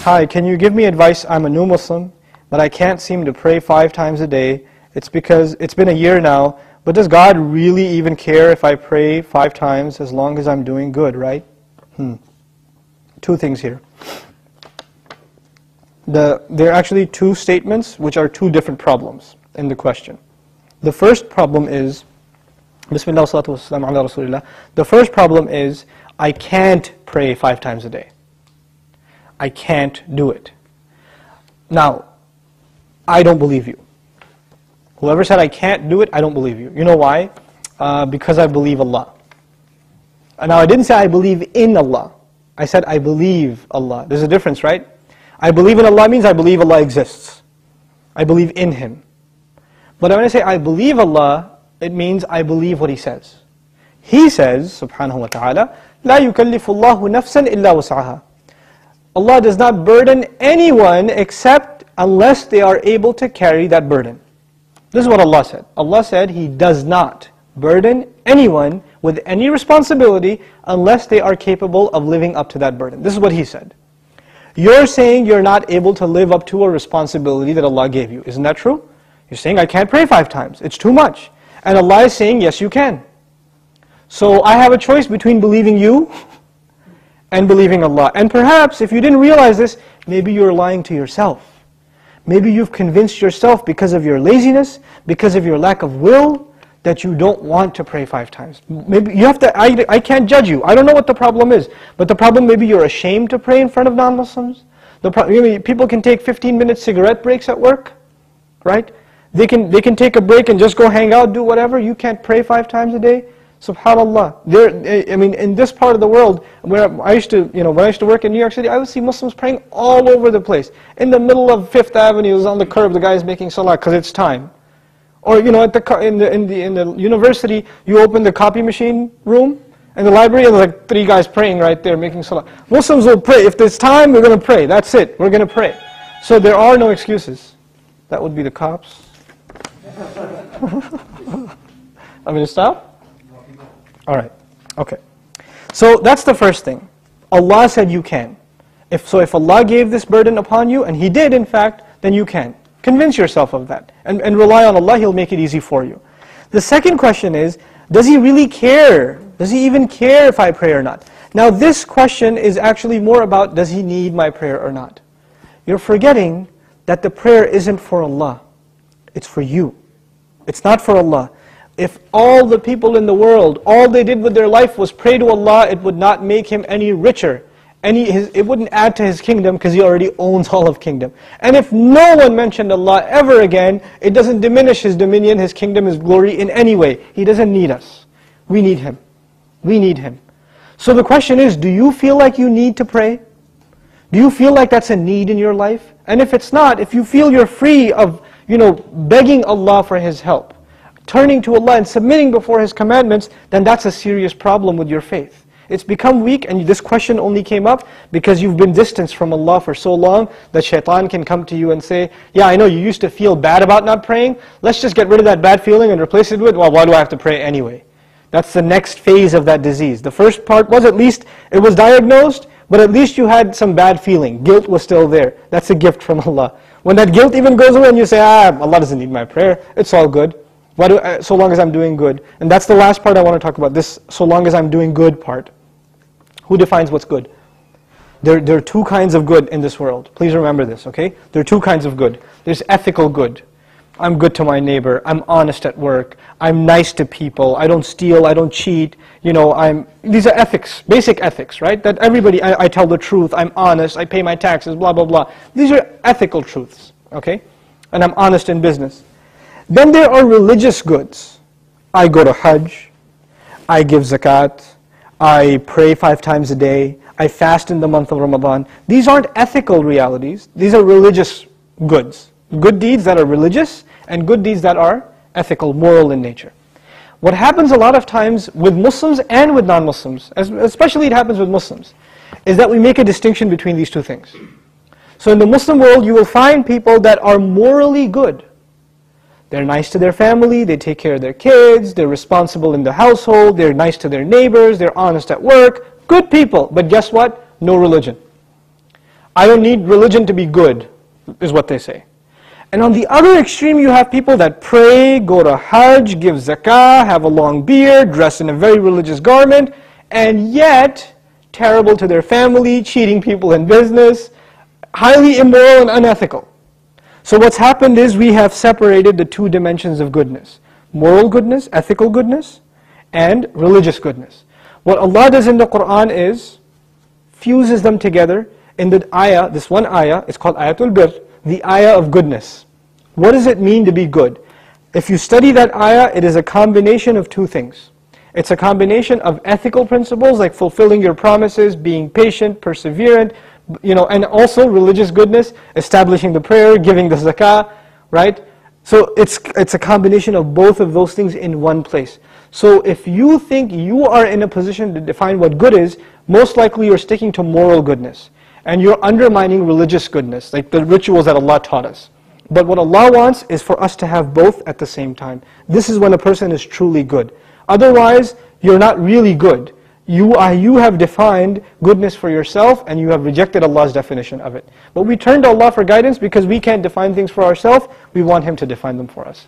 Hi, can you give me advice? I'm a new Muslim, but I can't seem to pray 5 times a day. It's because it's been a year now, but does God really even care if I pray 5 times as long as I'm doing good, right? Two things here. There are actually 2 statements which are 2 different problems in the question. The first problem is, Bismillah wa salatu wa salam ala Rasulillah. The first problem is, I can't pray 5 times a day. I can't do it. Now, I don't believe you. Whoever said I can't do it, I don't believe you. You know why? Because I believe Allah. Now, I didn't say I believe in Allah. I said I believe Allah. There's a difference, right? I believe in Allah means I believe Allah exists. I believe in Him. But when I say I believe Allah, it means I believe what He says. He says, subhanahu wa ta'ala, لا يكلف الله نفسا إلا وسعها. Allah does not burden anyone except unless they are able to carry that burden. This is what Allah said. Allah said He does not burden anyone with any responsibility unless they are capable of living up to that burden. This is what He said. You're saying you're not able to live up to a responsibility that Allah gave you. Isn't that true? You're saying, I can't pray 5 times. It's too much. And Allah is saying, yes, you can. So I have a choice between believing you and believing Allah. And perhaps, if you didn't realize this, maybe you're lying to yourself. Maybe you've convinced yourself because of your laziness, because of your lack of will, that you don't want to pray 5 times. Maybe you have to, I can't judge you. I don't know what the problem is. But the problem, maybe you're ashamed to pray in front of non-Muslims. People can take 15-minute cigarette breaks at work, right? They can take a break and just go hang out, do whatever. You can't pray 5 times a day. SubhanAllah. In this part of the world, where when I used to work in New York City, I would see Muslims praying all over the place. In the middle of 5th Avenue, on the curb, the guy is making salah because it's time. Or in the university, you open the copy machine room and the library, and there's like 3 guys praying right there, making salah. Muslims will pray. If there's time, we're going to pray. That's it. We're going to pray. So there are no excuses. That would be the cops. I'm going to stop? Alright, okay. So that's the first thing. Allah said you can. If Allah gave this burden upon you, and He did in fact, then you can. Convince yourself of that. And rely on Allah, He'll make it easy for you. The second question is, does He really care? Does He even care if I pray or not? Now this question is actually more about, does He need my prayer or not? You're forgetting that the prayer isn't for Allah. It's for you. It's not for Allah. If all the people in the world, all they did with their life was pray to Allah, it would not make Him any richer. It wouldn't add to His kingdom because He already owns all of kingdom. And if no one mentioned Allah ever again, it doesn't diminish His dominion, His kingdom, His glory in any way. He doesn't need us. We need Him. We need Him. So the question is, do you feel like you need to pray? Do you feel like that's a need in your life? And if it's not, if you feel you're free of begging Allah for His help, turning to Allah and submitting before His commandments, then that's a serious problem with your faith. It's become weak, and this question only came up because you've been distanced from Allah for so long that shaitan can come to you and say, yeah, I know you used to feel bad about not praying, let's just get rid of that bad feeling and replace it with, well, why do I have to pray anyway? That's the next phase of that disease. The first part was at least it was diagnosed, but at least you had some bad feeling. Guilt was still there. That's a gift from Allah. When that guilt even goes away and you say, Allah doesn't need my prayer, it's all good. So long as I'm doing good. And that's the last part I want to talk about, this so long as I'm doing good part. Who defines what's good? There are 2 kinds of good in this world. Please remember this, okay? There are 2 kinds of good. There's ethical good. I'm good to my neighbor. I'm honest at work. I'm nice to people. I don't steal. I don't cheat. These are ethics, basic ethics, right? That everybody, I tell the truth. I'm honest. I pay my taxes, blah, blah, blah. These are ethical truths, okay? And I'm honest in business. Then there are religious goods. I go to Hajj, I give zakat, I pray 5 times a day, I fast in the month of Ramadan. These aren't ethical realities, these are religious goods. Good deeds that are religious, and good deeds that are ethical, moral in nature. What happens a lot of times with Muslims and with non-Muslims, especially it happens with Muslims, is that we make a distinction between these 2 things. So in the Muslim world, you will find people that are morally good. They're nice to their family, they take care of their kids, they're responsible in the household, they're nice to their neighbors, they're honest at work, good people. But guess what? No religion. I don't need religion to be good, is what they say. And on the other extreme, you have people that pray, go to Hajj, give zakah, have a long beard, dress in a very religious garment, and yet terrible to their family, cheating people in business, highly immoral and unethical. So what's happened is we have separated the two dimensions of goodness. Moral goodness, ethical goodness, and religious goodness. What Allah does in the Qur'an is, fuses them together in the ayah, this one ayah, it's called Ayatul Bir, the ayah of goodness. What does it mean to be good? If you study that ayah, it is a combination of two things. It's a combination of ethical principles like fulfilling your promises, being patient, perseverant, and also religious goodness, establishing the prayer, giving the zakah, right? So it's a combination of both of those things in one place. So if you think you are in a position to define what good is, most likely you're sticking to moral goodness. And you're undermining religious goodness, like the rituals that Allah taught us. But what Allah wants is for us to have both at the same time. This is when a person is truly good. Otherwise, you're not really good. You have defined goodness for yourself and you have rejected Allah's definition of it. But we turn to Allah for guidance because we can't define things for ourselves. We want Him to define them for us.